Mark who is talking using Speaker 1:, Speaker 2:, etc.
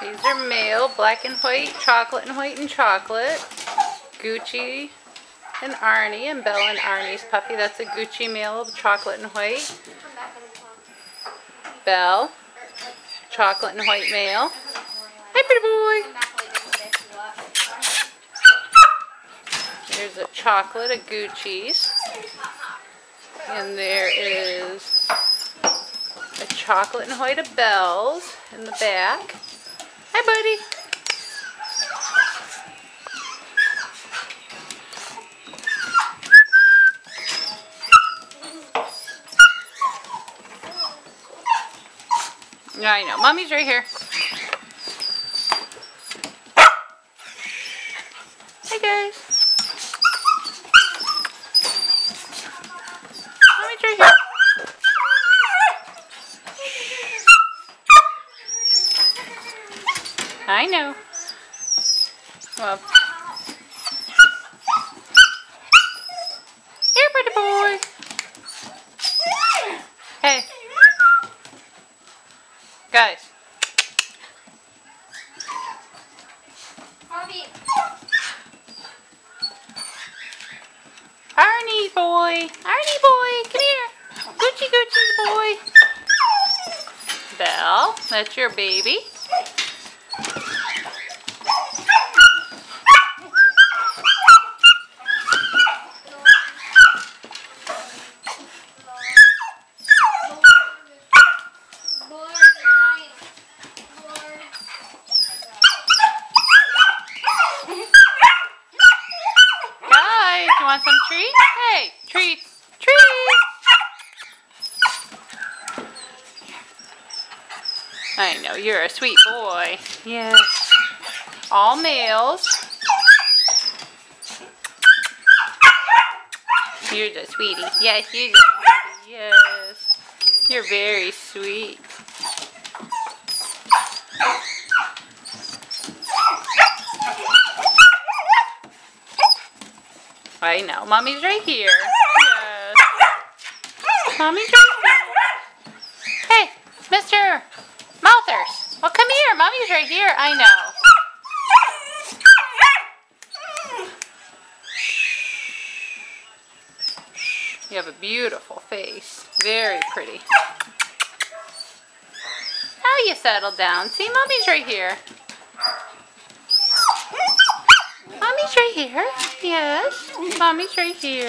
Speaker 1: These are male, black and white, chocolate and white and chocolate. Gucci and Arnie, and Belle and Arnie's puppy. That's a Gucci male, chocolate and white. Belle, chocolate and white male. Hi, pretty boy. There's a chocolate, a Gucci's. And there is a chocolate and white of Belle's in the back. Hi, buddy. Yeah, I know. Mommy's right here. Hey, guys. Mommy's right here. I know. Well. Here, pretty boy. Hey. Guys. Arnie boy. Arnie boy. Come here. Gucci Gucci boy. Belle. That's your baby. You want some treats? Hey, treats, treats! I know, you're a sweet boy. Yes. All males. You're the sweetie. Yes, you're the sweetie. Yes. You're very sweet. I know. Mommy's right here. Yes. Mommy's right here. Hey, Mr. Mouthers. Well, come here. Mommy's right here. I know. You have a beautiful face. Very pretty. Now you settle down. See, Mommy's right here. Mommy's right here. Yes. Mommy's right here.